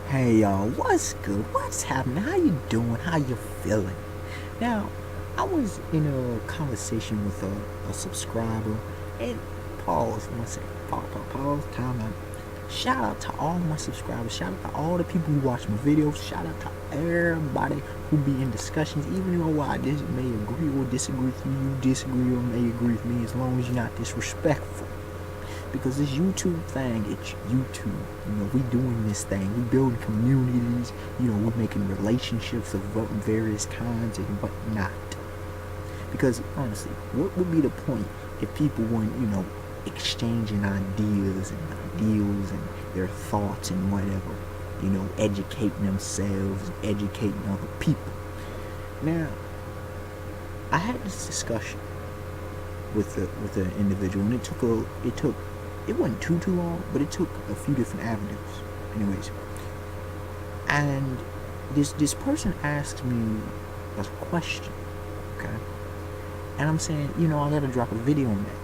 Hey y'all, what's good? What's happening? How you doing? How you feeling? Now, I was in a conversation with a subscriber, and pause. One second. Pause. Time out. Shout out to all my subscribers. Shout out to all the people who watch my videos. Shout out to everybody who be in discussions. Even though I may agree or disagree with you, you disagree or may agree with me, as long as you're not disrespectful. Because this YouTube thing, it's YouTube. We doing this thing. We building communities. We making relationships of various kinds and whatnot. Because honestly, what would be the point if people weren't, exchanging ideas and ideals and their thoughts and whatever, educating themselves, educating other people. Now, I had this discussion with the individual, and it wasn't too long, but it took a few different avenues. Anyways, and this person asked me a question, okay, and I'm saying, I gotta drop a video on that,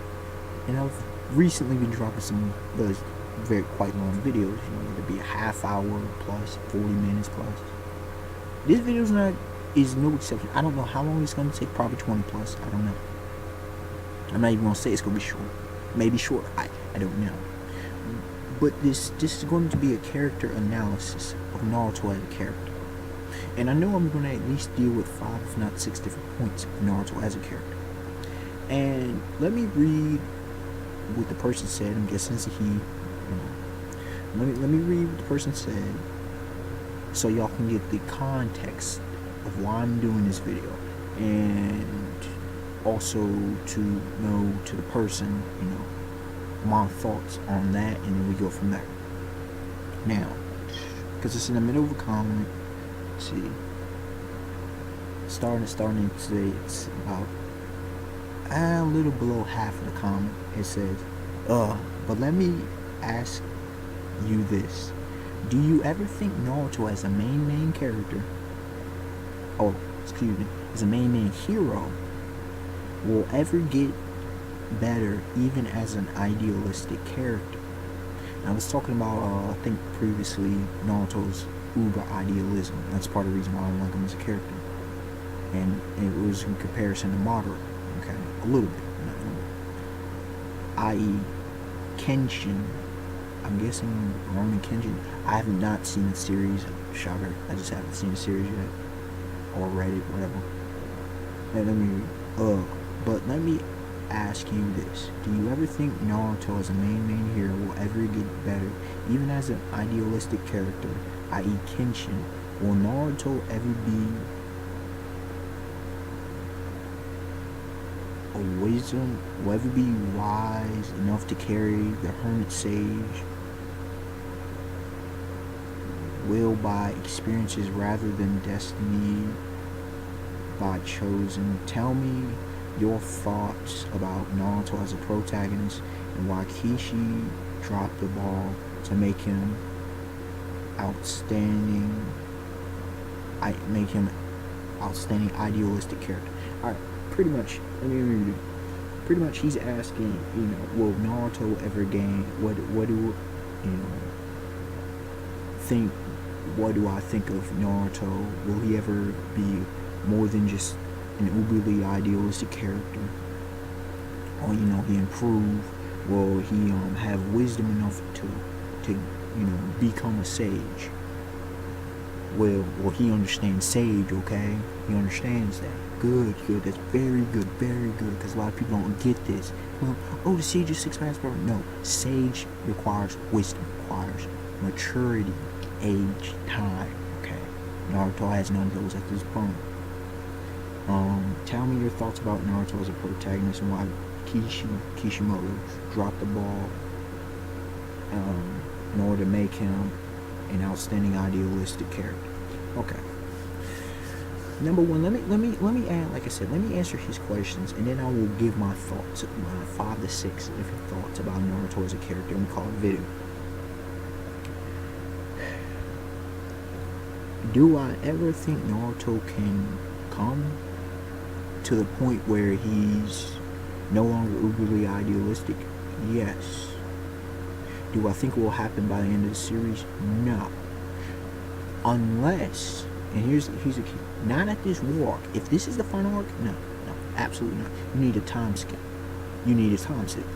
and I've recently been dropping some very quite long videos. It'll be a half hour plus, 40 minutes plus. This video is no exception. I don't know how long it's gonna take. Probably 20 plus. I don't know. I'm not even gonna say it's gonna be short. Maybe short. I don't know. But this is going to be a character analysis of Naruto as a character. And I know I'm going to at least deal with 5, if not 6 different points of Naruto as a character. And let me read what the person said. I'm guessing it's a he. Let me read what the person said, so y'all can get the context of why I'm doing this video, and also to know to the person, my thoughts on that, and then we go from there. Now, because it's in the middle of a comment, let's see, starting today, it's about a little below half of the comment. It says, but let me ask you this. Do you ever think Naruto as a main character, as a main hero, will ever get better even as an idealistic character? And I was talking about, I think previously, Naruto's uber idealism. That's part of the reason why I don't like him as a character. And it was in comparison to Madara, okay? A little bit, i.e. Kenshin. I'm guessing Roman Kenshin. I have not seen the series. Shocker. I just haven't seen the series yet. Or read it, whatever. But let me ask you this. Do you ever think Naruto as a main hero will ever get better, even as an idealistic character, i.e. Kenshin? Will Naruto ever be a wisdom, will ever be wise enough to carry the Hermit Sage? Will by experiences rather than destiny by chosen? Tell me your thoughts about Naruto as a protagonist and why Kishi dropped the ball to make him outstanding idealistic character. Alright, pretty much, let me read it. Pretty much he's asking, will Naruto ever gain, what do I think of Naruto? Will he ever be more than just an uberly idealistic character? Or he improve? Will he have wisdom enough to become a sage? Will he understand sage? Okay, he understands that. Good. That's very good, because a lot of people don't get this. Well, the sage is 6 minutes per hour. No, sage requires wisdom, requires maturity, age, time. Okay, Naruto has none of those at this point. Tell me your thoughts about Naruto as a protagonist and why Kishimoto dropped the ball in order to make him an outstanding idealistic character. Okay. Number one, let me add, like I said, let me answer his questions, and then I will give my thoughts, my 5 to 6 different thoughts about Naruto as a character, and we call it video. Do I ever think Naruto can come to the point where he's no longer uberly idealistic? Yes. Do I think it will happen by the end of the series? No. Unless, and here's the key, not at this war arc. If this is the final arc, no, absolutely not. You need a time skip. You need a time skip.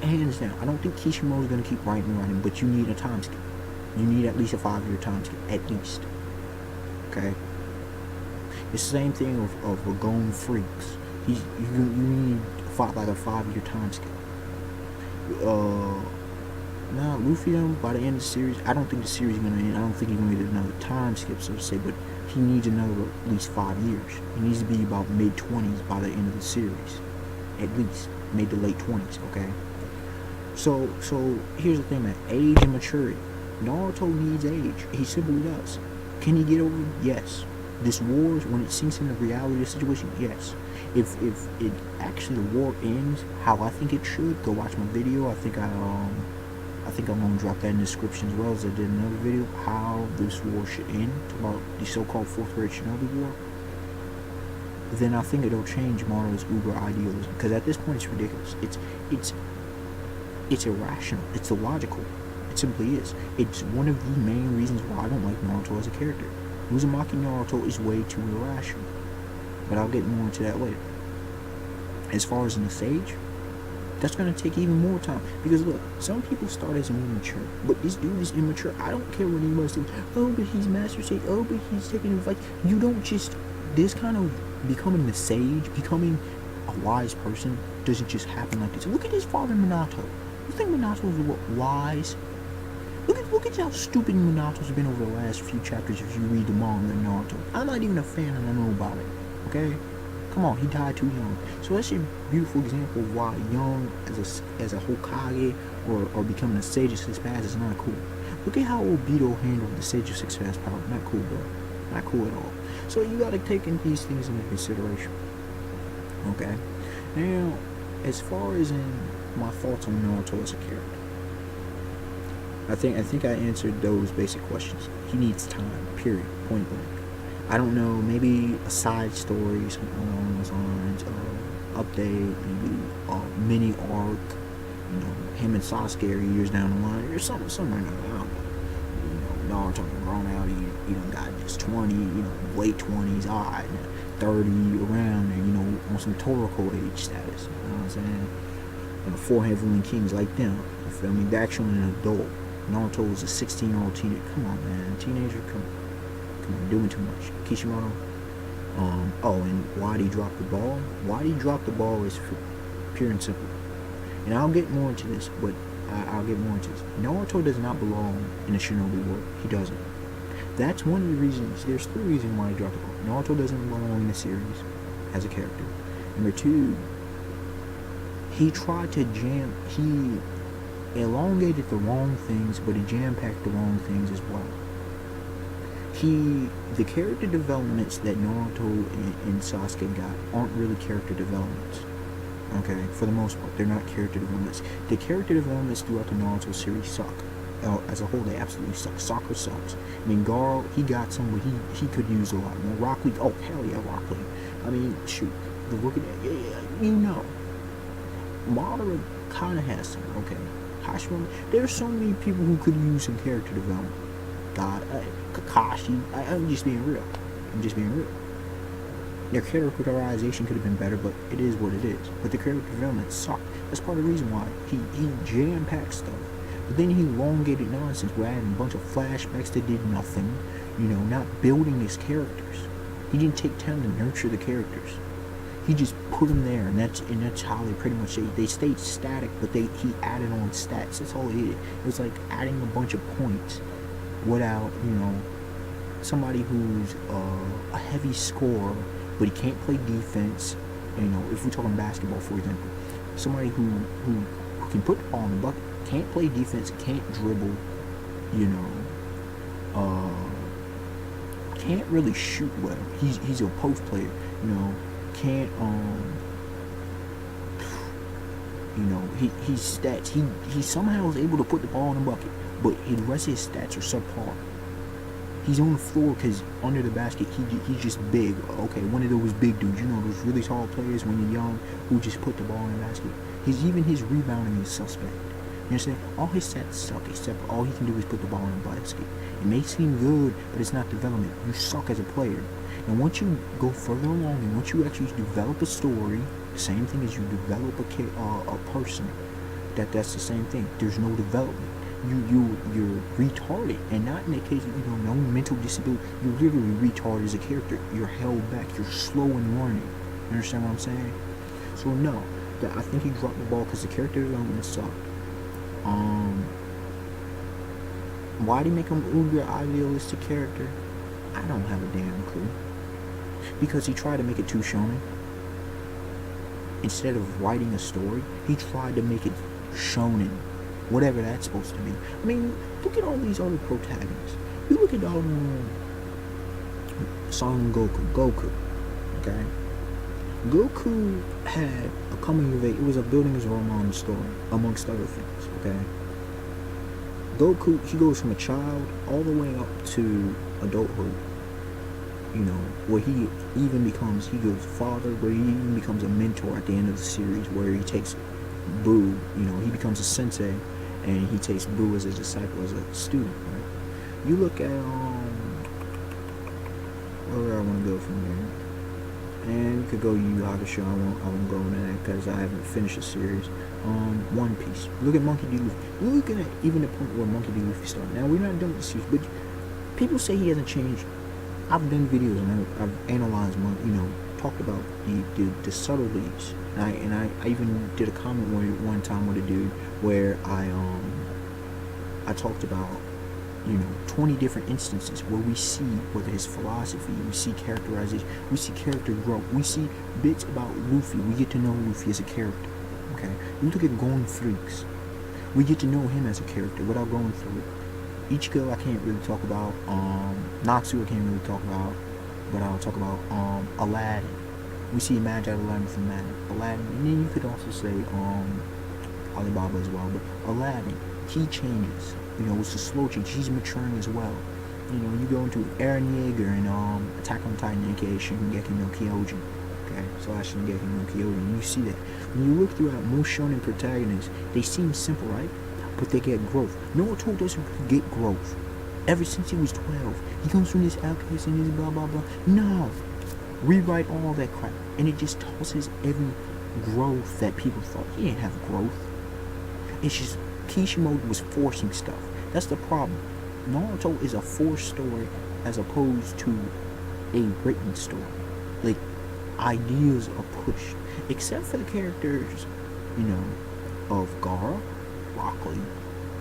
Hands down. I don't think Kishimoto's gonna keep writing, but you need a time skip. You need at least a 5-year time skip, at least. Okay. It's the same thing of Gone Freaks. You need like a 5-year time skip. Now Luffy, by the end of the series, I don't think the series is gonna end. I don't think he's gonna get another time skip, so to say, but he needs another at least 5 years. He needs to be about mid-20s by the end of the series, at least mid to late 20s. Okay. So here's the thing, man. Age and maturity. Naruto needs age. He simply does. Can he get over it? Yes. This war, when it sinks into the reality of the situation, yes. If it actually the war ends how I think it should, go watch my video. I think I'm gonna drop that in the description as well as I did another video how this war should end, about the so-called fourth grade Shinobi War. Then I think it'll change Maru's uber idealism, because at this point it's ridiculous. It's irrational. It's illogical. It simply is. It's one of the main reasons why I don't like Naruto as a character. Uzamaki Naruto is way too irrational, but I'll get more into that later. As far as in the sage, that's going to take even more time, because look, some people start as immature, but this dude is immature. I don't care what anybody says. Oh, but he's Master Sage. Oh, but he's taking advice. You don't just, this kind of becoming the sage, becoming a wise person doesn't just happen like this. Look at his father Minato. You think Minato's wise? Look at how stupid Minato's been over the last few chapters if you read the manga and Naruto. I'm not even a fan and I know about it. Okay? Come on, he died too young. So that's a beautiful example of why young as a Hokage or becoming a Sage of Six Paths is not cool. Look at how Obito handled the Sage of Six Paths power. Not cool, bro. Not cool at all. So you gotta take in these things into consideration. Okay? Now, as far as in my thoughts on Naruto as a character, I think I answered those basic questions. He needs time, period, point blank. I don't know, maybe a side story, something along those lines, update, maybe a mini arc, you know, him and Sasuke are years down the line, or something like that. I don't know. You know, Naruto grown out, he done got just 20, you know, late 20s, alright, 30, around there, you know, on some Toriko age status, you know what I'm saying? And the four heavenly kings like them, you feel me? They're actually an adult. Naruto was a 16-year-old teenager. Come on, man, teenager, come on, doing too much. Kishimoto. And why did he drop the ball? Why did he drop the ball is pure and simple. And I'll get more into this, but I'll get more into this. Naruto does not belong in the Shinobi world. He doesn't. That's one of the reasons. There's 3 reasons why he dropped the ball. Naruto doesn't belong in the series as a character. Number 2, he tried to he elongated the wrong things, but he jam-packed the wrong things as well. The character developments that Naruto and Sasuke got aren't really character developments. Okay, for the most part, they're not character developments. The character developments throughout the Naruto series suck. As a whole, they absolutely suck. Sakura sucks. I mean, Garo, he got some, but he could use a lot more. Rock Lee, oh hell yeah, Rock Lee. I mean, shoot, look at that. Yeah, you know. Madara kind of has some. Okay, Hashirama. There's so many people who could use some character development. God, Kakashi. I'm just being real. Their characterization could have been better, but it is what it is. But the character development sucked. That's part of the reason why he jam-packed stuff. But then he elongated nonsense. We're adding a bunch of flashbacks that did nothing. You know, not building his characters. He didn't take time to nurture the characters. He just put them there, and that's how they pretty much they stayed static, but he added on stats. That's all he did. It was like adding a bunch of points without, you know, somebody who's a heavy scorer, but he can't play defense. You know, if we're talking basketball, for example, somebody who can put the ball in the bucket, can't play defense, can't dribble, you know, can't really shoot well. He's a post player, you know, can't you know, he's stats. He somehow is able to put the ball in the bucket, but the rest of his stats are subpar. He's on the floor because under the basket, he's just big. Okay, one of those big dudes, you know, those really tall players when you're young who just put the ball in the basket. His rebounding is suspect. You understand? All his stats suck, except all he can do is put the ball in the basket. It may seem good, but it's not development. You suck as a player. And once you go further along, and once you actually develop a story, the same thing as you develop a person, that's the same thing. There's no development. You're retarded, and not in that case, no mental disability. You're literally retarded as a character. You're held back. You're slow in learning. You understand what I'm saying? So no, I think he dropped the ball because the character development sucked. Why'd he make him uber idealistic character? I don't have a damn clue. Because he tried to make it too shonen. Instead of writing a story, he tried to make it shonen. Whatever that's supposed to be. I mean, look at all these other protagonists. You look at Son Goku, okay? Goku had a coming of age. It was a building his romance story, amongst other things, okay? Goku, he goes from a child all the way up to adulthood, where he even becomes, he goes father, where he even becomes a mentor at the end of the series, where he takes Boo, he becomes a sensei, and he takes Boo as a disciple, as a student, right? You look at, where I want to go from there. And you could go Yu Yu Hakusho. I won't go into that because I haven't finished the series. One Piece. Look at Monkey D. Luffy. You're looking at even the point where Monkey D. Luffy started. Now, we're not done with the series, but people say he hasn't changed. I've done videos and I've analyzed, talked about the subtleties. And I even did a comment one time with a dude where I talked about 20 different instances where we see whether his philosophy, we see characterization, we see character growth, we see bits about Luffy. We get to know Luffy as a character. Okay, you look at Gon Freaks. We get to know him as a character without going through it. Ichigo I can't really talk about. Natsu I can't really talk about, but I'll talk about Aladdin. We see Magi Aladdin from Aladdin, and then you could also say Alibaba as well. But Aladdin, he changes. It's a slow change. He's maturing as well. You go into Eren Yeager and Attack on Titan, aka Shingeki no Kyojin. Okay, / Shingeki no Kyojin. You see that. When you look throughout most shonen protagonists, they seem simple, right? But they get growth. Naruto doesn't get growth. Ever since he was 12, he comes from this outcast and this blah blah blah. No, rewrite all that crap, and it just tosses every growth that people thought he didn't have growth. It's just Kishimoto was forcing stuff. That's the problem. Naruto is a forced story as opposed to a written story. Like, ideas are pushed. Except for the characters, of Gaara, Rock Lee,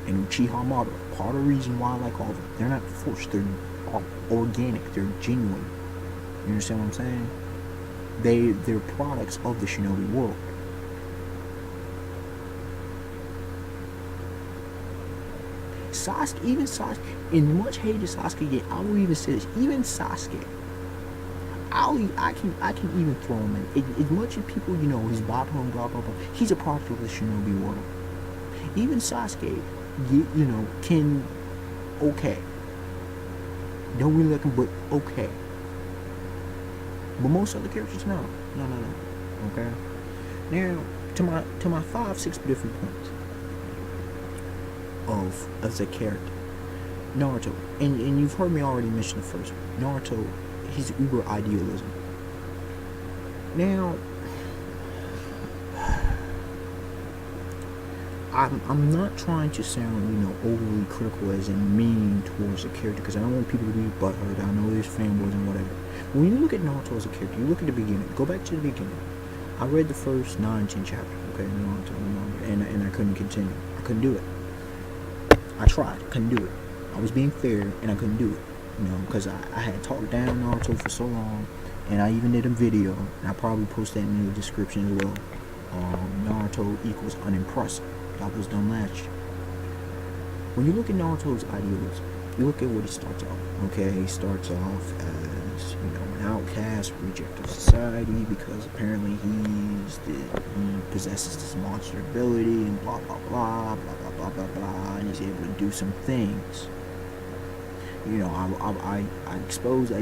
and Uchiha Madara. Part of the reason why I like all of them. They're not forced. They're organic. They're genuine. You understand what I'm saying? They're products of the shinobi world. Sasuke, even Sasuke, in much hate to Sasuke get, I will even say this, even Sasuke, I can even throw him in. As much as people, his Baba and blah blah blah, he's a product of the shinobi world. Even Sasuke, can, okay. Don't really like him, but okay. But most other characters, no. Okay? Now, to my 5-6 different points of the character. Naruto, and you've heard me already mention the first one. Naruto, his uber idealism. Now, I'm not trying to sound, overly critical as in mean towards the character, because I don't want people to be butthurt. I know there's fanboys and whatever. When you look at Naruto as a character, you look at the beginning. Go back to the beginning. I read the first 9-10 chapters, okay, Naruto, and I couldn't continue. I couldn't do it. I tried, couldn't do it. I was being fair, and I couldn't do it, because I had talked down Naruto for so long, and I even did a video, and I probably post that in the description as well. Naruto equals unimpressive. That was done last year. When you look at Naruto's idealism, you look at what he starts off. Okay, he starts off as, an outcast, reject of society, because apparently he possesses this monster ability, and blah blah blah, blah blah blah blah blah, and he's able to do some things. I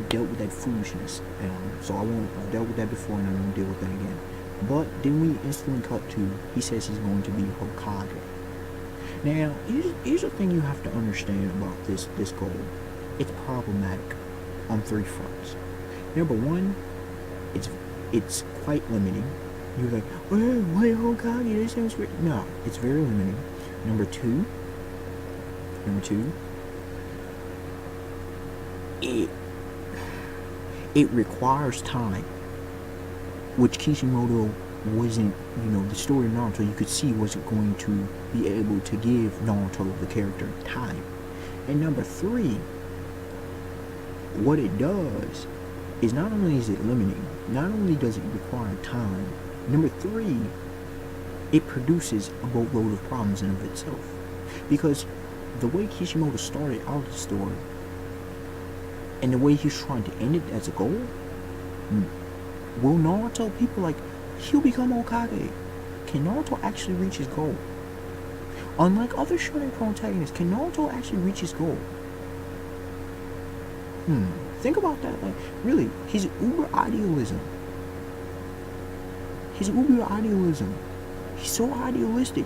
dealt with that foolishness, so I've dealt with that before, and I won't deal with that again. But then we instantly cut to, he says he's going to be Hokage. Now, here's the thing you have to understand about this goal. It's problematic on three fronts. Number one, it's it's quite limiting. You're like, oh, why Hokage? This sounds great. No, it's very limiting. Number two, it it requires time, which Kishimoto wasn't, the story of Naruto you could see wasn't going to be able to give Naruto, the character, time. And number three, what it does is not only is it limiting, not only does it require time, number three, it produces a boatload of problems in of itself. Because the way Kishimoto started out the story and the way he's trying to end it as a goal, will Naruto, people like, he'll become Hokage. Can Naruto actually reach his goal? Unlike other shonen protagonists, can Naruto actually reach his goal? Think about that. Like, really, his uber idealism. He's so idealistic.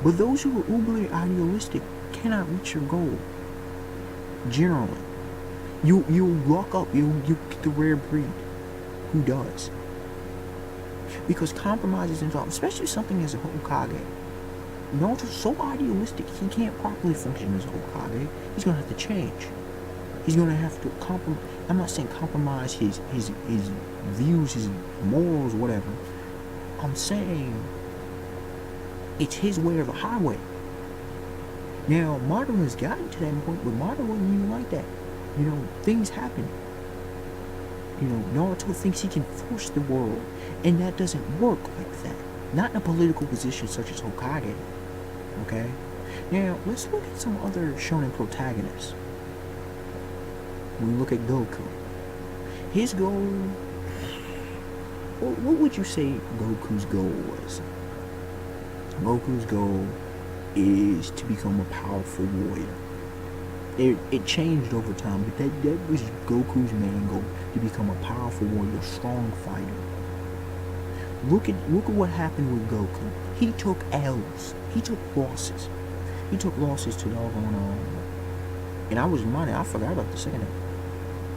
But those who are uber idealistic cannot reach your goal. Generally. You lock up, you get the rare breed who does. Because compromises involved, especially something as a Hokage. Naruto's so idealistic, he can't properly function as a Hokage. He's gonna have to change. He's gonna have to compromise. I'm not saying compromise his views, his morals, whatever. I'm saying it's his way or the highway. Now, Madara has gotten to that point, but Madara wasn't even like that. Things happen. Naruto thinks he can force the world, and that doesn't work like that. Not in a political position such as Hokage. Okay? Now, let's look at some other shonen protagonists. When we look at Goku, his goal, what would you say Goku's goal was? Goku's goal is to become a powerful warrior. It changed over time, but that was Goku's main goal, to become a powerful warrior, a strong fighter. Look at what happened with Goku. He took L's. He took losses. He took losses to doggone and I was reminded, I forgot about the second.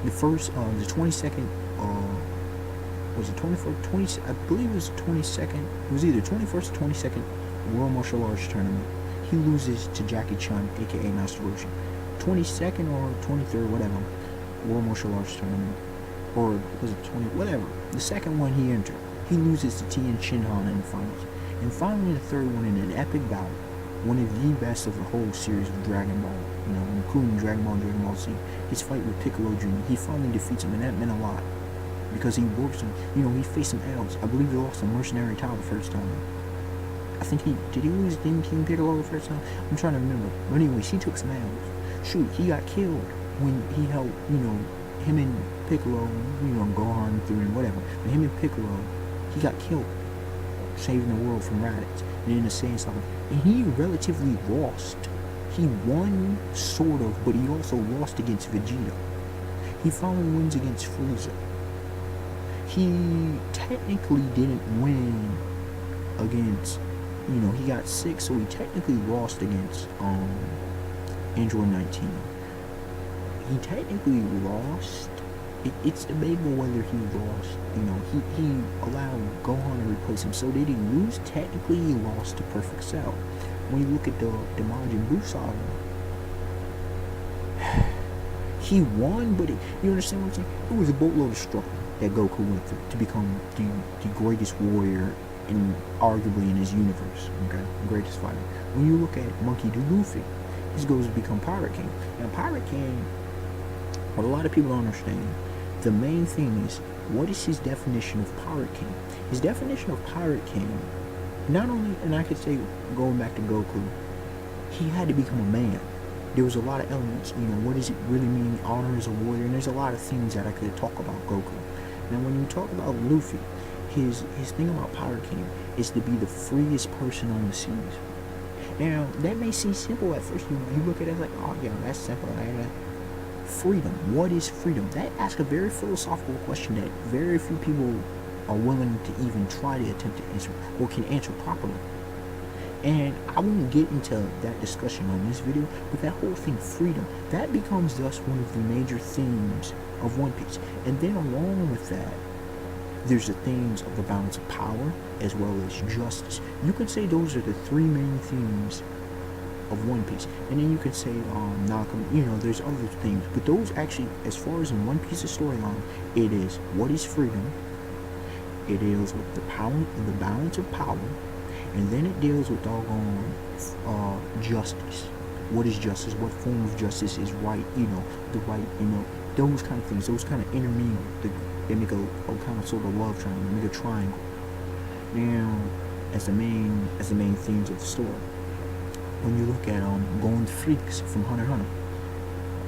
The first, the 22nd, was it 21st, 20, I believe it was 22nd, it was either 21st or 22nd World Martial Arts Tournament. He loses to Jackie Chan, aka Master Roshi. 22nd or 23rd, whatever, World Martial Arts Tournament. Or was it 20, whatever. The second one he entered, he loses to Tien Shinhan in the finals. And finally the third one in an epic bout, one of the best of the whole series of Dragon Ball, including Dragon Ball Z, his fight with Piccolo Jr., he finally defeats him, and that meant a lot. Because he works him, he faced some L's. I believe he lost a mercenary title the first time. I think did he lose King Piccolo the first time? I'm trying to remember. But anyways, he took some L's. Shoot, he got killed when he helped, him and Piccolo, Gohan through and whatever. But him and Piccolo, he got killed, saving the world from Raditz. And in the same stuff, and he relatively lost. He won, sort of, but he also lost against Vegeta. He finally wins against Frieza. He technically didn't win against, he got sick, so he technically lost against Android 19. He technically lost. It's debatable whether he lost. He allowed Gohan to replace him. So did he lose? Technically, he lost to Perfect Cell. When you look at the Majin Buu saga, he won, but you understand what I'm saying? It was a boatload of struggle that Goku went through to become the greatest warrior arguably in his universe. Okay, the greatest fighter. When you look at Monkey D. Luffy, his goal is to become Pirate King. Now, Pirate King, what a lot of people don't understand, the main thing is, what is his definition of Pirate King? His definition of Pirate King, not only, and I could say, going back to Goku, he had to become a man. There was a lot of elements, what does it really mean, honor as a warrior, and there's a lot of things that I could talk about Goku. Now, when you talk about Luffy, his thing about Pirate King is to be the freest person on the seas. Now, that may seem simple at first. You look at it like, oh, that's simple. Freedom. What is freedom? That asks a very philosophical question that very few people are willing to even try to attempt to answer or can answer properly. And I won't get into that discussion on this video, but that whole thing, freedom, that becomes thus one of the major themes of One Piece. And then along with that, there's the themes of the balance of power as well as justice. You could say those are the three main themes of One Piece. And then you could say there's other things, but those actually, as far as in One Piece's storyline, it is what is freedom, it deals with the balance of power, and then it deals with doggone justice. What is justice? What form of justice is right? The right, those kind of things. Those kind of intermingle. They make a kind of sort of love triangle. They make a triangle. Now, as the main themes of the story, when you look at Golden Freaks from Hunter x Hunter,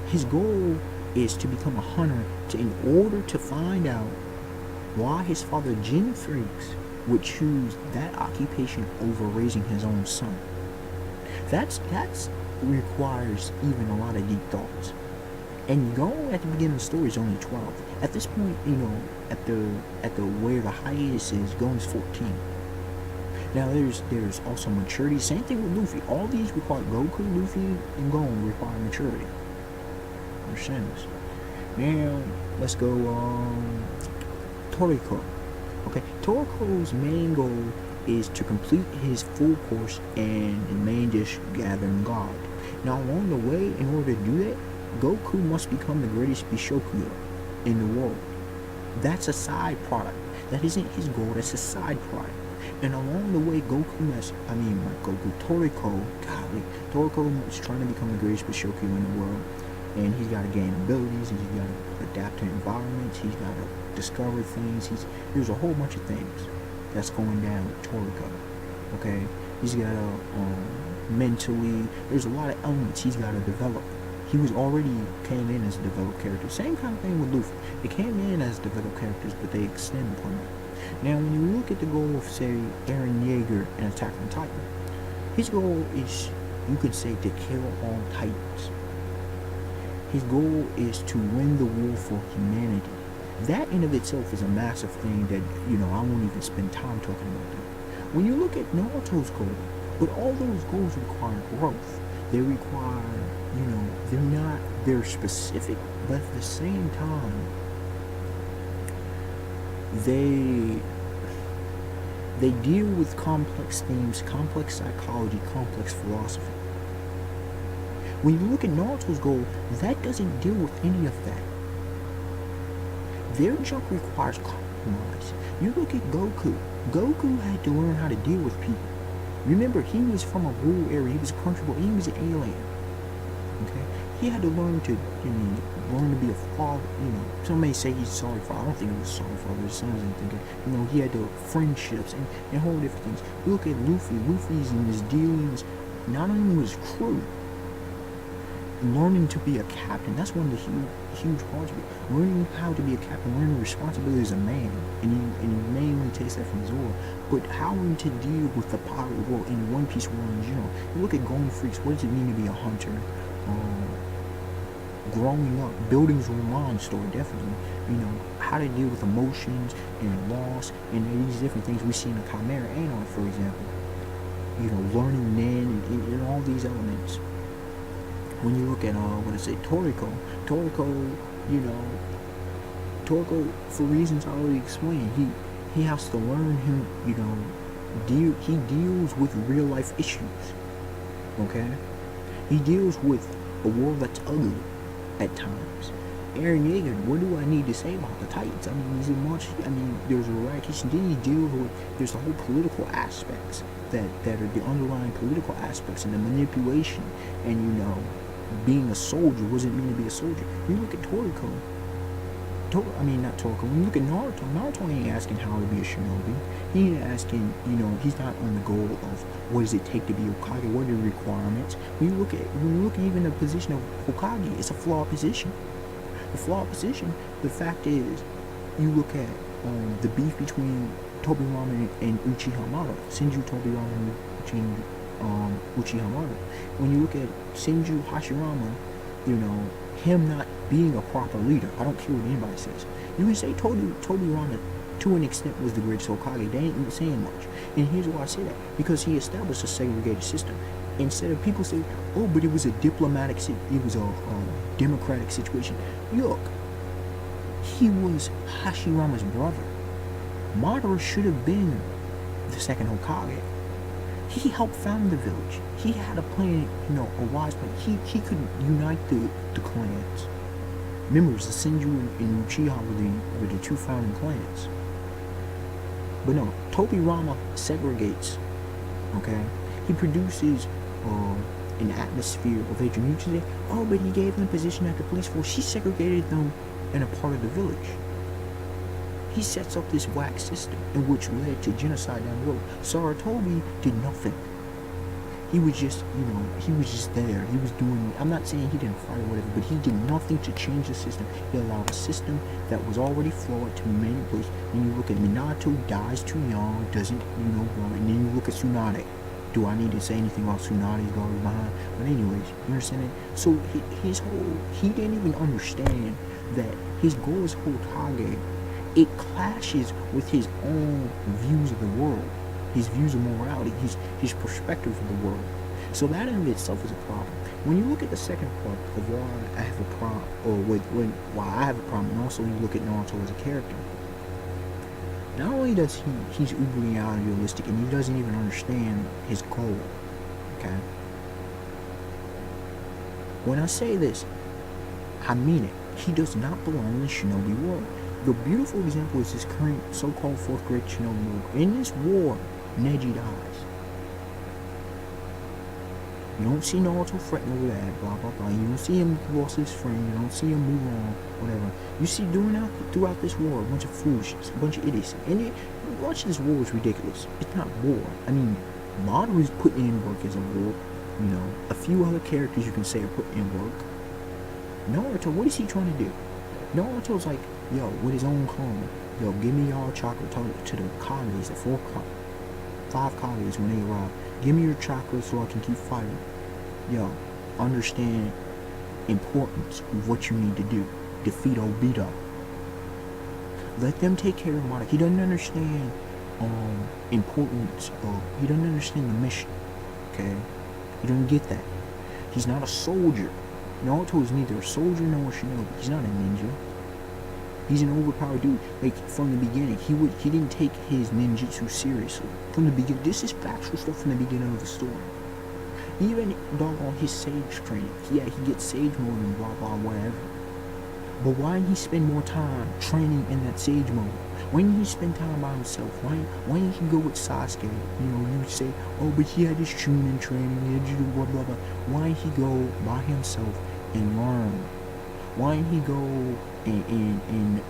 his goal is to become a hunter in order to find out why his father Jin Freaks would choose that occupation over raising his own son. That's requires even a lot of deep thoughts. And Go at the beginning of the story is only 12. At this point, at the where the hiatus is, Go's 14. Now there's also maturity. Same thing with Luffy. All these require Goku, Luffy, and Gon require maturity. Understand this? Now let's go Toriko. Okay, Toriko's main goal is to complete his full course and the main dish gathering god. Now along the way, in order to do that, Goku must become the greatest Bishokuya in the world. That's a side product. That isn't his goal, that's a side product. And along the way, Toriko is trying to become the greatest Bishokuya in the world. And he's got to gain abilities, he's got to adapt to environments, he's got to discover things. There's a whole bunch of things that's going down with Toriko. Okay, he's got to mentally. There's a lot of elements he's got to develop. He was already came in as a developed character. Same kind of thing with Luffy. They came in as developed characters, but they extend upon it. Now, when you look at the goal of, say, Eren Yeager in Attack on Titan, his goal is, you could say, to kill all Titans. His goal is to win the war for humanity. That in of itself is a massive thing that, I won't even spend time talking about that. When you look at Naruto's goal, but all those goals require growth. They require, they're specific, but at the same time, they deal with complex themes, complex psychology, complex philosophy. When you look at Naruto's goal, that doesn't deal with any of that. Their jump requires compromise. You look at Goku. Goku had to learn how to deal with people. Remember, he was from a rural area. He was a country boy. He was an alien. Okay? He had to learn to, be a father. Some may say he's sorry for. I don't think he was sorry for his sons and thinking, he had to friendships and whole different things. You look at Luffy. Luffy's in his dealings, not only with his crew, learning to be a captain. That's one of the huge parts of it. Learning how to be a captain, learning the responsibility as a man, and he mainly takes that from Zoro. But how to deal with the pirate world in One Piece world in general. You look at Golden Freaks. What does it mean to be a hunter? Growing up, Buildings Roman story, definitely. How to deal with emotions and loss and these different things we see in the Chimera Anarch, for example. Learning Nen and all these elements. When you look at Toriko, Toriko, for reasons I already explained, he has to learn he deals with real life issues. Okay? He deals with a world that's ugly at times. Eren Yeager, what do I need to say about the Titans? There's eradication. Then he deals with, there's the whole political aspects that are the underlying political aspects and the manipulation and, being a soldier wasn't meant to be a soldier. You look at Toriko. Not Toriko. When you look at Naruto ain't asking how to be a shinobi. He ain't asking, he's not on the goal of what does it take to be Hokage, what are the requirements. When you look at even the position of Hokage, it's a flawed position. The flawed position, the fact is, you look at the beef between Tobirama and Uchiha Madara, Senju Tobirama and Uchiha Madara. When you look at Senju Hashirama, him not being a proper leader. I don't care what anybody says. You can say Tobirama to an extent was the greatest Hokage. They ain't saying much. And here's why I say that. Because he established a segregated system. Instead of people say, oh, but it was a it was a democratic situation. Look, he was Hashirama's brother. Madara should have been the second Hokage. He helped found the village. He had a plan, a wise plan. He could unite the clans. Remember, the Senju and Uchiha were the two founding clans. But no, Tobirama segregates, okay? He produces an atmosphere of hatred. You say, oh, but he gave them a position at the police force. He segregated them in a part of the village. He sets up this whack system in which led to genocide down the road. Saratobi did nothing. He was just, he was just there. He was doing, I'm not saying he didn't fight or whatever, but he did nothing to change the system. He allowed a system that was already flawed to remain in place. And you look at Minato, dies too young, doesn't, grow. And then you look at Tsunade. Do I need to say anything about Tsunade's going behind? But anyways, you understand it? So he didn't even understand that his goal as Hokage, it clashes with his own views of the world. His views of morality, his perspective of the world. So that in itself is a problem. When you look at the second part of why I have a problem, why I have a problem, and also you look at Naruto as a character, not only does he's uberly idealistic, and he doesn't even understand his goal, okay? When I say this, I mean it. He does not belong in the shinobi world. The beautiful example is this current so-called 4th grade shinobi world. In this war, Neji dies. You don't see Naruto fretting over that, blah, blah, blah. You don't see him lost his friend. You don't see him move on, whatever. You see throughout this war, a bunch of foolishness, a bunch of idiocy. And much of this war is ridiculous. It's not war. I mean, Madara is putting in work as a war. A few other characters you can say are putting in work. Naruto, what is he trying to do? Naruto's like, yo, with his own clone, yo, give me y'all chakra to the Kages, the 5 Kages when they arrive. Give me your chakra so I can keep fighting. Yo, understand importance of what you need to do. Defeat Obito. Let them take care of Madara. He doesn't understand importance of, he doesn't understand the mission. Okay? He doesn't get that. He's not a soldier. Naruto is neither a soldier nor a shinobi. He's not a ninja. He's an overpowered dude. Like, from the beginning, he didn't take his ninjutsu seriously. From the beginning, this is factual stuff from the beginning of the story. Even on his sage training, yeah, he gets sage mode and blah blah whatever. But why didn't he spend more time training in that sage mode? Why didn't he spend time by himself? Why didn't he go with Sasuke? You say, oh, but he had his Chunin training, he had to do blah blah blah. Why didn't he go by himself and learn? Why didn't he go and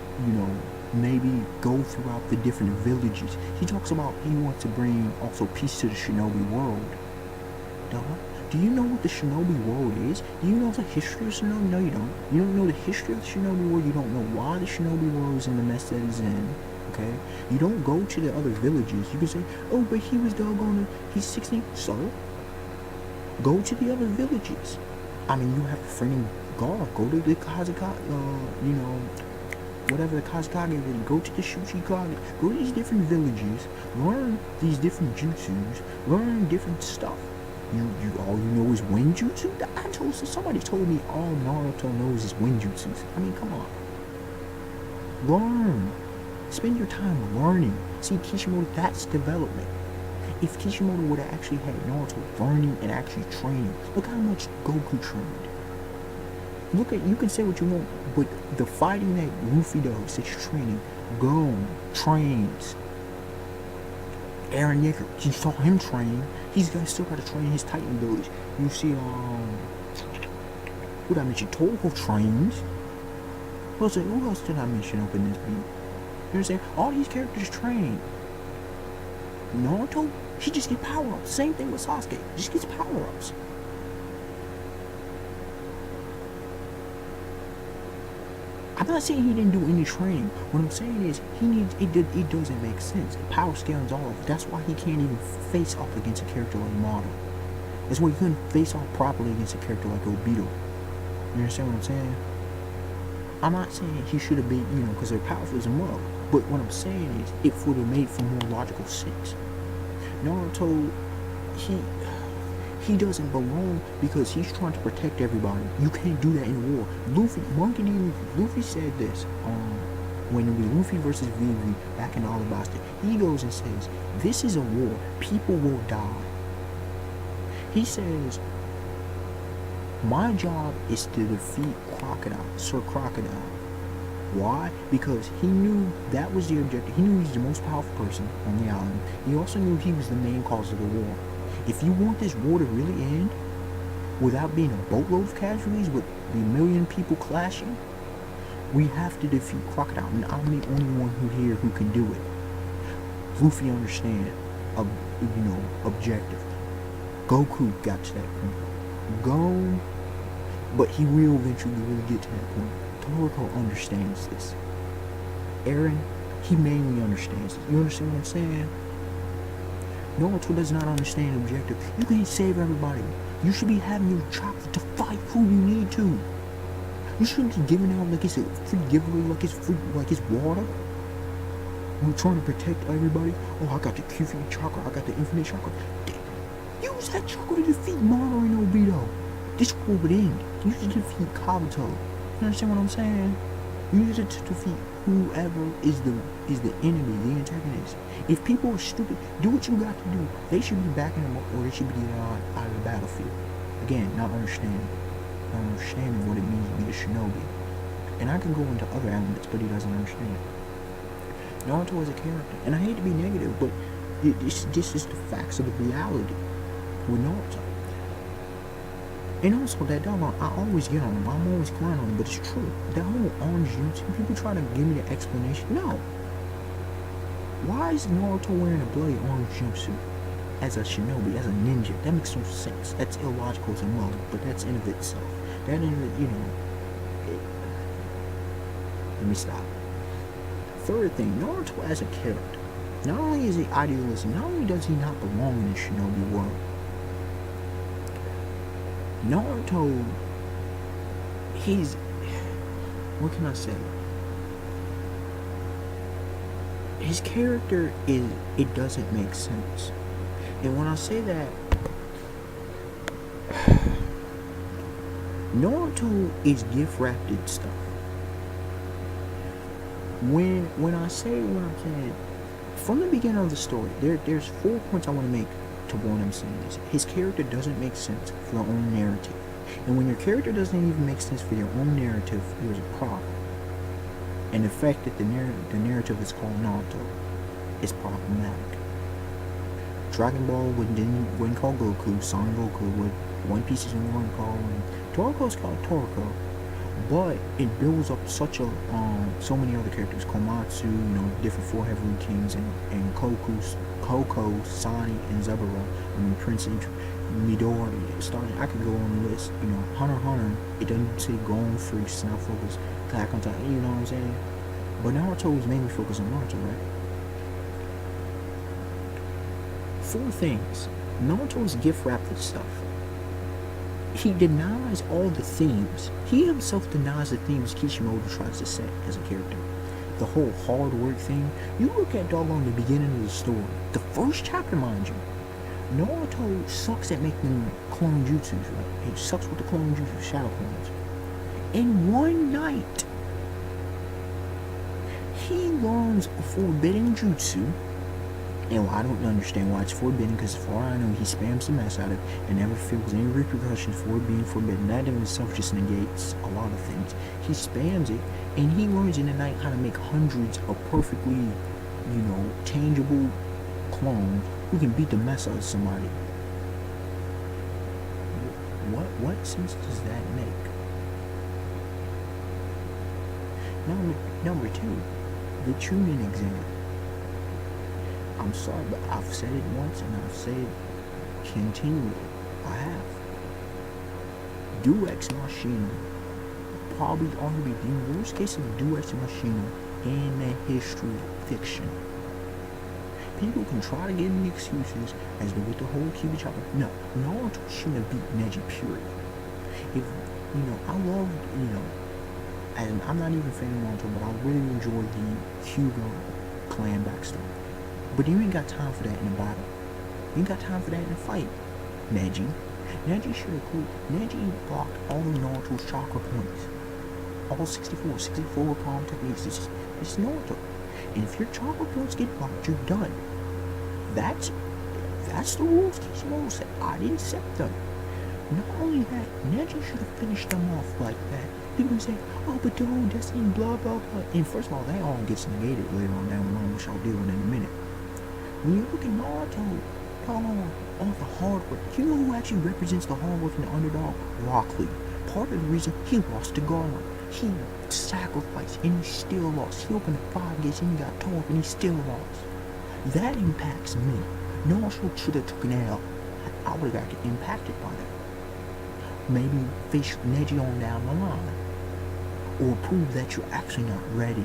maybe go throughout the different villages? He talks about he wants to bring also peace to the shinobi world. Duh. Do you know what the shinobi world is? Do you know the history of shinobi? No, you don't. You don't know the history of the shinobi world. You don't know why the shinobi world is in the mess that it's in. Okay? You don't go to the other villages. You can say, oh, but he was he's 16. So? Go to the other villages. I mean, you have a friend God. Go to the whatever the Kazekage village. Go to the Shuchikage. Go to these different villages. Learn these different jutsus. Learn different stuff. All you know is Wenjutsu? Somebody told me all Naruto knows is Wenjutsus. I mean, come on. Learn. Spend your time learning. See, Kishimoto, that's development. If Kishimoto would have actually had Naruto learning and actually training, look how much Goku trained. You can say what you want, but the fighting that Luffy does, his training, Gon trains. Eren Yeager, you saw him train. He's still got to train his Titan village. You see, what I mentioned, Toho trains. Who else did I mention up in this beat? You know what I'm saying? All these characters train. Naruto, he just gets power-ups. Same thing with Sasuke. Just gets power-ups. I'm not saying he didn't do any training. What I'm saying is it doesn't make sense. Power scales all of. That's why he can't even face off against a character like Madara. That's why he couldn't face off properly against a character like Obito. You understand what I'm saying? I'm not saying he should have been, because they're powerful as a mug. But what I'm saying is it would have made for more logical sense. Naruto, he he doesn't belong because he's trying to protect everybody. You can't do that in war. Luffy said this when it was Luffy versus Vivi back in Alabasta. He goes and says, "This is a war. People will die." He says, "My job is to defeat Crocodile, Sir Crocodile." Why? Because he knew that was the objective. He knew he was the most powerful person on the island. He also knew he was the main cause of the war. If you want this war to really end without being a boatload of casualties with the million people clashing, we have to defeat Crocodile. And I'm the only one here who can do it. Luffy understand, objective. Goku got to that point. But he will eventually really get to that point. Toriko understands this. Eren, he mainly understands this. You understand what I'm saying? Naruto does not understand the objective. You can't save everybody. You should be having your chakra to fight who you need to. You shouldn't be giving out like it's a free giveaway, like it's water. We're trying to protect everybody. Oh, I got the Kyuubi chakra. I got the infinite chakra. Use that chakra to defeat Madara and Obito. This war would end. Use it to defeat Kabuto. You understand what I'm saying? Use it to defeat whoever is the enemy, the antagonist. If people are stupid, do what you got to do. They should be backing them up, or they should be getting out of the battlefield. Again, not understanding what it means to be a shinobi. And I can go into other elements, but he doesn't understand. Naruto is a character, and I hate to be negative, but this is the facts of the reality with Naruto. And also, that dog, I always get on him. I'm always crying on him, but it's true. That whole orange jutsu, people try to give me the explanation. No. Why is Naruto wearing a bloody orange jumpsuit as a shinobi, as a ninja? That makes no sense. That's illogical as a mother, but that's in of itself. Let me stop. Third thing, Naruto as a character. Not only is he idealistic, not only does he not belong in the shinobi world, Naruto, what can I say? His character it doesn't make sense. And when I say that, Naruto is gift wrapped in stuff. When I'm saying, from the beginning of the story, there's 4 points I want to make to what I'm saying is, his character doesn't make sense for their own narrative. And when your character doesn't even make sense for your own narrative, there's a problem. And the fact that the narrative is called Naruto is problematic. Dragon Ball wouldn't call Goku, Son Goku, One Piece is one called, Toriko's called Toriko. But it builds up so many other characters, Komatsu, different 4 Heavenly Kings, and Koko, Sani, and Zeburo, Prince Midori, I could go on the list, Hunter x Hunter, it doesn't say Gon, Freaks, not focus, Attack on Titan, you know what I'm saying? But Naruto is mainly focused on Naruto, right? 4 things. Naruto is gift wrapped with stuff. He denies all the themes. He himself denies the themes Kishimoto tries to set as a character. The whole hard work thing. You look at doggone the beginning of the story. The first chapter, mind you. Naruto sucks at making clone jutsus, right? He sucks with the clone jutsu, shadow clones. In one night, he learns a forbidden jutsu. And I don't understand why it's forbidden, because as far as I know, he spams the mess out of it and never feels any repercussions for it being forbidden. That in itself just negates a lot of things. He spams it, and he learns in the night how to make hundreds of perfectly, tangible clones who can beat the mess out of somebody. What sense does that make? Number 2, the Chunin exam. I'm sorry, but I've said it once and I've said it continually. I have. Deus Ex Machina, probably arguably the worst case of Deus Ex Machina in the history of fiction. People can try to give me excuses as to with the whole Kyuubi chopper. No, Naruto shouldn't have beat Neji, period. If, I love, and I'm not even a fan of Naruto, but I really enjoy the Hyuga clan backstory. But you ain't got time for that in a battle. You ain't got time for that in a fight. Neji. Neji should have quit. Neji blocked all of Naruto's chakra points. All 64 palm techniques. It's Naruto. And if your chakra points get blocked, you're done. That's the rules Kishimoto said. I didn't set them. Not only that, Neji should have finished them off like that. People say, oh, but the whole destiny, blah, blah, blah. And first of all, that all gets negated later on down the line, which I'll deal with in a minute. When you look at Naruto, all the hard work, you know who actually represents the hard work in the underdog? Rock Lee. Part of the reason he lost to Garland. He sacrificed and he still lost. He opened the 5 gates and he got tore up and he still lost. That impacts me. Naruto should have taken an L. I would have got impacted by that. Maybe face Neji on down the line. Or prove that you're actually not ready.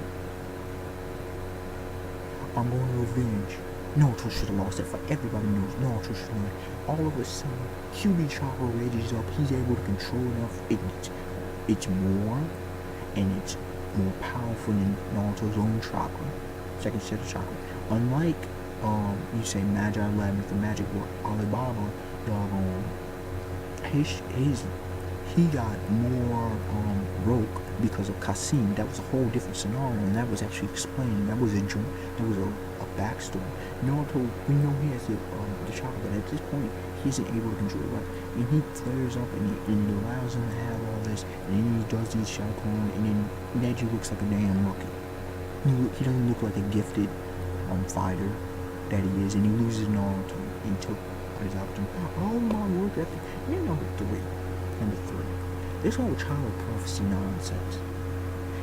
I'm going to revenge. Naruto should have lost that fight. Everybody knows Naruto should have. All of a sudden, QB chakra rages up. He's able to control enough. It's more, and it's more powerful than Naruto's own chakra. Second set of chakra. Unlike, you say Magi 11, the magic word Alibaba, he got more broke because of Kasim. That was a whole different scenario, and that was actually explained. That was a backstory. Naruto, we know he has the chakra, but at this point, he isn't able to control it. And he flares up, and it allows him to have all this, and then he does these Shaokun, and then Neji looks like a damn rookie. He doesn't look like a gifted fighter that he is, and he loses Naruto. He took his opportunity. Oh my work ethic. And then number three. This whole child prophecy nonsense.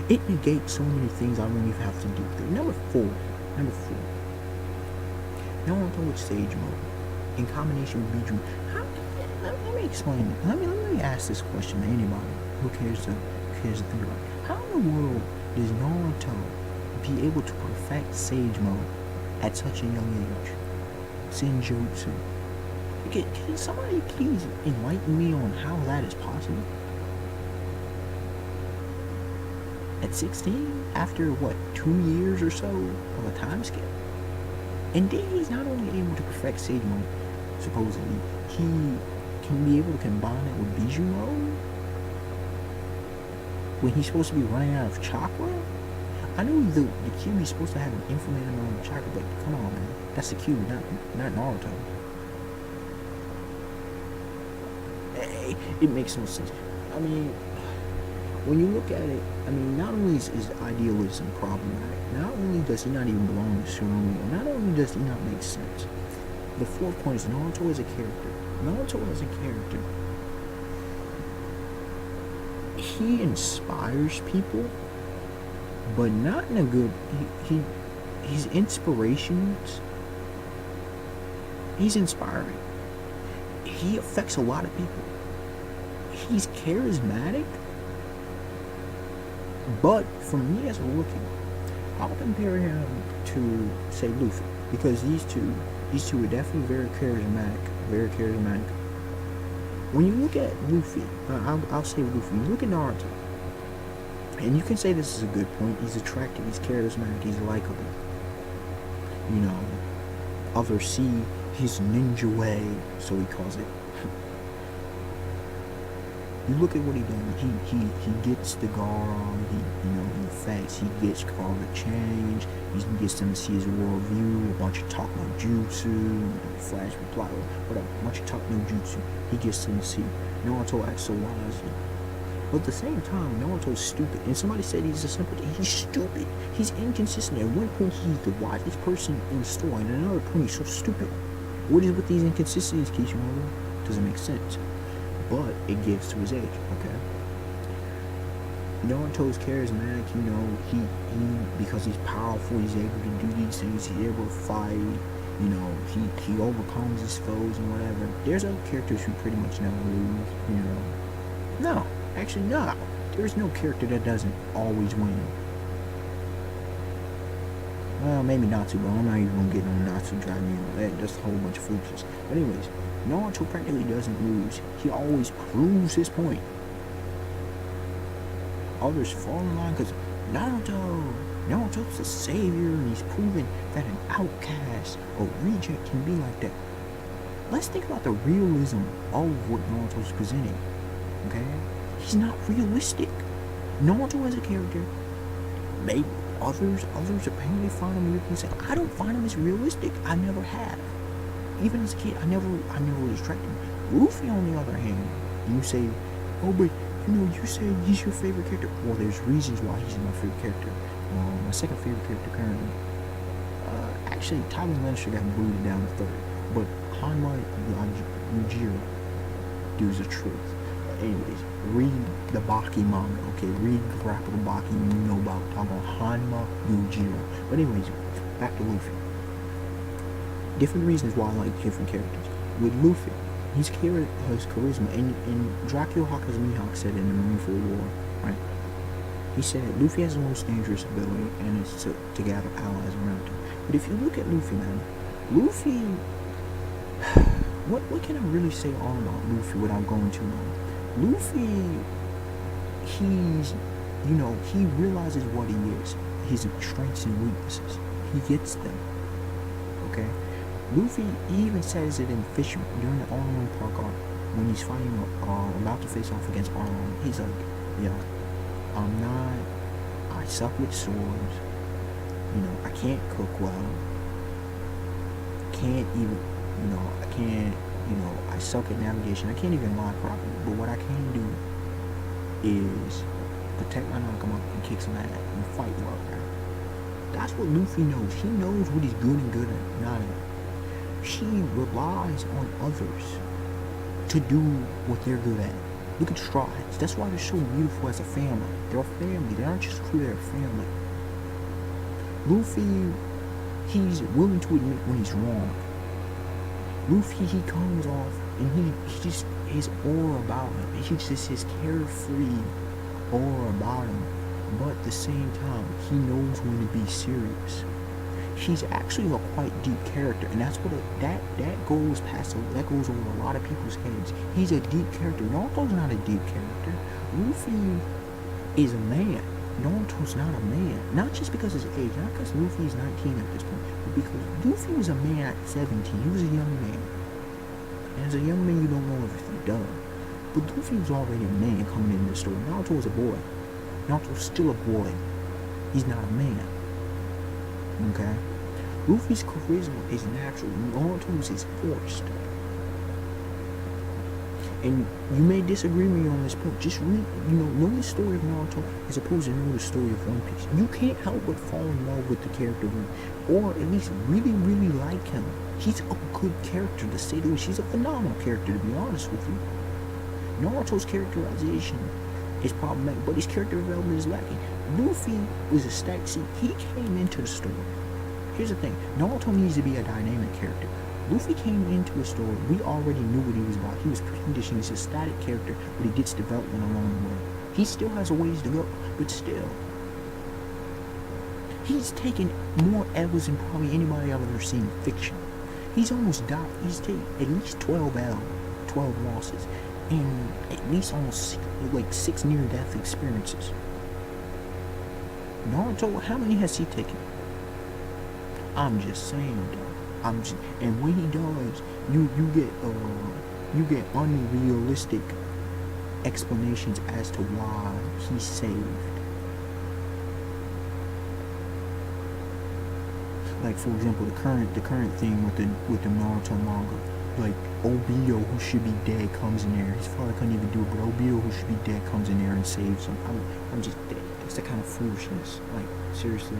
It negates so many things I don't even have to do with it. Number four. Naruto with Sage Mode in combination with Bijou. Let me explain it. Let me ask this question to anybody who cares to think about it. How in the world does Naruto be able to perfect Sage Mode at such a young age? Senjutsu. Can somebody please enlighten me on how that is possible? At 16, after what, 2 years or so of a time skip? And then he's not only able to perfect Sage Mode, supposedly, he can be able to combine it with Bijou Mode? When he's supposed to be running out of chakra? I know the Kyuubi is supposed to have an infinite amount of chakra, but come on, man. That's the Kyuubi, not Naruto. It makes no sense. I mean, when you look at it, I mean, not only is idealism problematic, not only does he not even belong to Tsurugi, not only does he not make sense. The fourth point is Naruto as a character. He inspires people, but not in a good. His inspirations. He's inspiring. He affects a lot of people. He's charismatic, but for me as a rookie, I'll compare him to, say, Luffy, because these two are definitely very charismatic. When you look at Luffy, I'll say Luffy, you look at Naruto, and you can say this is a good point. He's attractive, he's charismatic, he's likable. You know, others see his ninja way, so he calls it. You look at what he done. He gets the Gara. He affects. He gets Gara to change. He gets them to see his worldview. A bunch of talk no jutsu. Flash reply. Whatever. A bunch of talk no jutsu. He gets them to see. Naruto acts so wisely. But at the same time, Naruto's stupid. And somebody said he's a simpleton. He's stupid. He's inconsistent. At one point, he's the wisest person in the story. And at another point, he's so stupid. What is with these inconsistencies, Kishimoto? Doesn't make sense. But it gives to his age, okay? Naruto's charismatic, he because he's powerful, he's able to do these things, he's able to fight, he overcomes his foes and whatever. There's other characters who pretty much never lose, No, actually, no. There's no character that doesn't always win. Well, maybe Natsu, but I'm not even gonna get on Natsu driving me. That's a whole bunch of foolishness. But anyways, Naruto practically doesn't lose. He always proves his point. Others fall in line because Naruto's a savior, and he's proven that an outcast or reject can be like that. let's think about the realism of what Naruto's presenting. Okay, he's not realistic. Naruto as a character, maybe others apparently find him realistic. I don't find him as realistic. I never have. Even as a kid, I never was attracted to him. Luffy, on the other hand, you say, oh, but you say he's your favorite character. Well, there's reasons why he's my favorite character. My second favorite character currently. Actually, Tyler Lannister got booted down to third, but Hanma Yujiro dudes the truth. Anyways, read the Baki manga, okay? Read the graphical Baki, you know about talking about Hanma Yujiro. But anyways, back to Luffy. Different reasons why I like different characters. With Luffy, his charisma, and Dracula Hawkins Mihawk said in the Marineford War, right? He said Luffy has the most dangerous ability, and it's to gather allies around him. But if you look at Luffy, man, Luffy, what can I really say all about Luffy without going too long? Luffy, he realizes what he is, his strengths and weaknesses. He gets them, okay? Luffy even says it in Fisherman during the Arlong Park arc when he's fighting, about to face off against Arlong. He's like, yeah, I suck with swords. I can't cook well. I suck at navigation. I can't even lie properly. But what I can do is protect my Nakama and kick some ass and fight well. That's what Luffy knows. He knows what he's good and good at, not at. He relies on others to do what they're good at. Look at Straw Hats. That's why they're so beautiful as a family. They're a family. They aren't just a crew, they're a family. Luffy, he's willing to admit when he's wrong. Luffy, he comes off and he just, his aura about him. He's just his carefree aura about him. But at the same time, he knows when to be serious. He's actually a quite deep character, and that's what that goes over a lot of people's heads. He's a deep character. Naruto's not a deep character. Luffy is a man. Naruto's not a man. Not just because of his age, not because Luffy's 19 at this point, but because Luffy was a man at 17. He was a young man. And as a young man, you don't know everything, duh. But Luffy was already a man coming into the story. Naruto was a boy. Naruto's still a boy. He's not a man. Okay? Luffy's charisma is natural. Naruto's is forced. And you may disagree with me on this point. Just read, know the story of Naruto as opposed to know the story of One Piece. You can't help but fall in love with the character, or at least really, really like him. He's a good character, to say the least. He's a phenomenal character, to be honest with you. Naruto's characterization is problematic, but his character development is lacking. Luffy was a stack. See, he came into the story. Here's the thing. Naruto needs to be a dynamic character. Luffy came into a story. We already knew what he was about. He was preconditioned. He's a static character, but he gets development along the way. He still has a ways to go, but still. He's taken more L's than probably anybody I've ever seen in fiction. He's almost died. He's taken at least 12 losses, and at least almost 6 near-death experiences. Naruto, how many has he taken? I'm just saying, though. And when he does, you get unrealistic explanations as to why he's saved. Like, for example, the current thing with the Naruto manga, like Obito, who should be dead, comes in there. His father couldn't even do it, but Obito, who should be dead, comes in there and saves him. I'm just dead. That's the kind of foolishness. Like, seriously,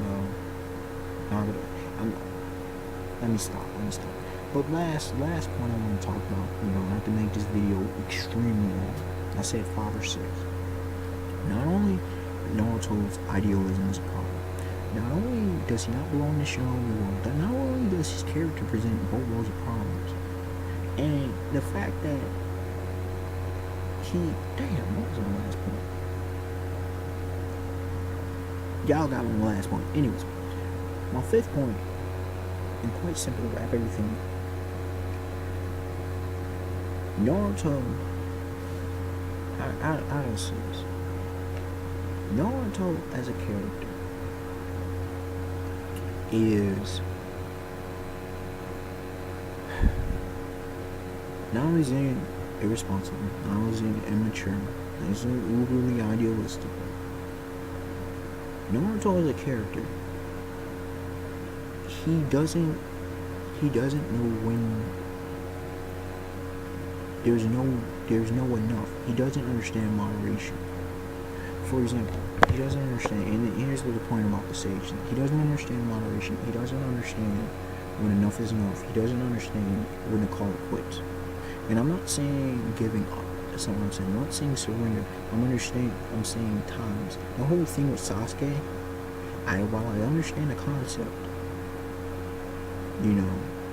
Let me stop. But last point I want to talk about, not to make this video extremely long. I said 5 or 6. Not only Naruto's idealism is a problem. Not only does he not belong in the Shinobi world, but not only does his character present both rows of problems. And the fact that what was my last point? Y'all got my last point. Anyways, my 5th point, and quite simple to wrap everything up. Naruto, I don't see this. Naruto as a character Not only is he irresponsible, not only is he immature, he's uberly idealistic. Naruto as a character, he doesn't know when there's no enough. He doesn't understand moderation. For example, he doesn't understand, and here's the point about the sage thing. He doesn't understand moderation. He doesn't understand when enough is enough. He doesn't understand when to call it quits. And I'm not saying giving up. That's not what I'm saying. I'm not saying surrender. I'm saying times. The whole thing with Sasuke, while I understand the concept,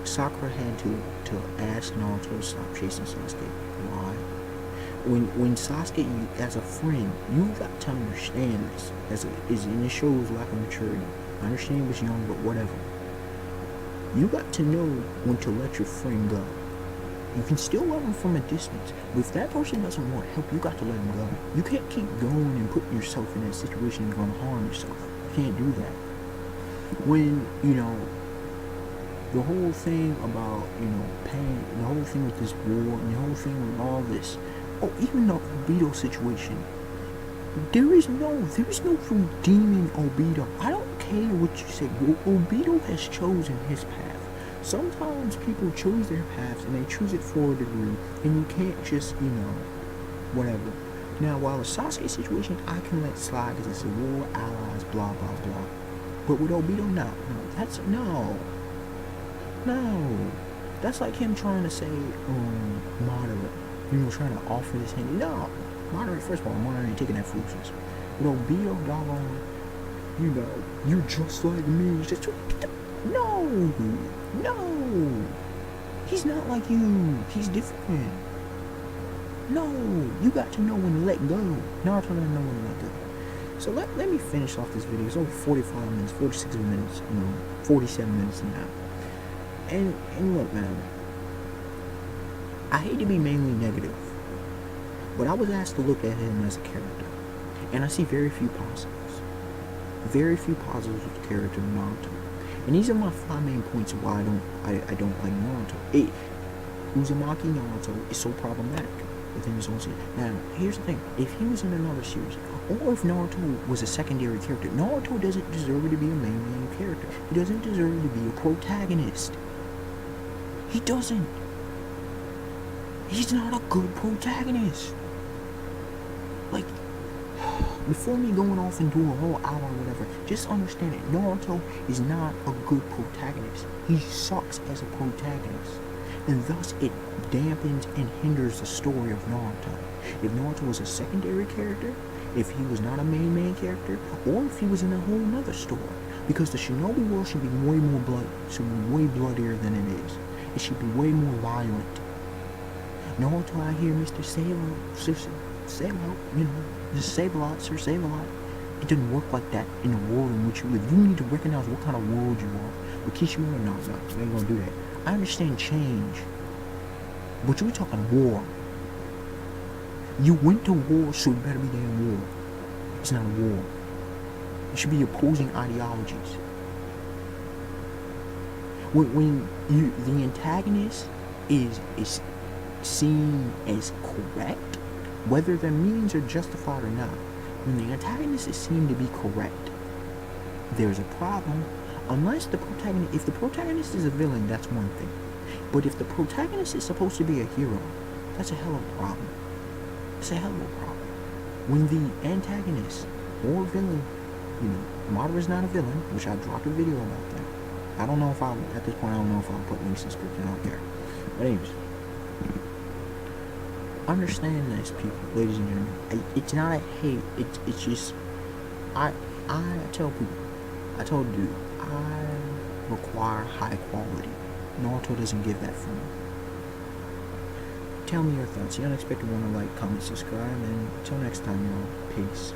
Sakura had to ask Naruto to stop chasing Sasuke. Why? When Sasuke, as a friend, you got to understand this. And it shows lack of maturity. I understand he was young, but whatever. You got to know when to let your friend go. You can still love him from a distance, but if that person doesn't want help, you got to let him go. You can't keep going and putting yourself in that situation. You're going to harm yourself. You can't do that. When, the whole thing about, pain, the whole thing with this war, and the whole thing with all this, even the Obito situation, there is no redeeming Obito. I don't care what you say. Obito has chosen his path. Sometimes people choose their paths and they choose it for a degree, and you can't just, whatever. Now, while the Sasuke situation, I can let slide because it's a war, allies, blah, blah, blah. But with Obito, no. That's like him trying to say, moderate. Trying to offer this hand. No. Moderate, first of all, moderate ain't taking that foolishness. With Obito, doggone, you're just like me. No. He's not like you. He's different. No. You got to know when to let go. Naruto doesn't know when to let go. So let me finish off this video. It's over 45 minutes, 46 minutes, 47 minutes now. And look, man, I hate to be mainly negative, but I was asked to look at him as a character, and I see very few positives. Very few positives with the character of Naruto. And these are my 5 main points of why I don't like Naruto. Uzamaki Naruto is so problematic within his own series. Now, here's the thing. If he was in another series, or if Naruto was a secondary character, Naruto doesn't deserve to be a main character. He doesn't deserve to be a protagonist. He doesn't. He's not a good protagonist. Like, before me going off and doing a whole hour or whatever, just understand it. Naruto is not a good protagonist. He sucks as a protagonist. And thus it dampens and hinders the story of Naruto. If Naruto was a secondary character, if he was not a main character, or if he was in a whole nother story. Because the Shinobi world should be way more way bloodier than it is. It should be way more violent. Naruto out here, Mr. Save out, just save a lot, sir, save a lot. It doesn't work like that in the world in which you live. You need to recognize what kind of world you are. But Kishimoto, no, you ain't gonna do that. I understand change, but you're talking war. You went to war, so it better be damn war. It's not a war. It should be opposing ideologies. When the antagonist is seen as correct, whether their means are justified or not, when the antagonist is seen to be correct, there's a problem. Unless if the protagonist is a villain, that's one thing. But if the protagonist is supposed to be a hero, that's a hell of a problem. It's a hell of a problem. When the antagonist or villain, Madara's not a villain, which I dropped a video about that. I don't know if at this point, I don't know if I'll put links in the script, I don't care. But anyways, understand this, people, ladies and gentlemen. It's not a hate, it's just, I tell people, I told dude, I require high quality. Naruto doesn't give that for me. Tell me your thoughts. The Unexpected one to like, comment, subscribe, and until next time, y'all. Peace.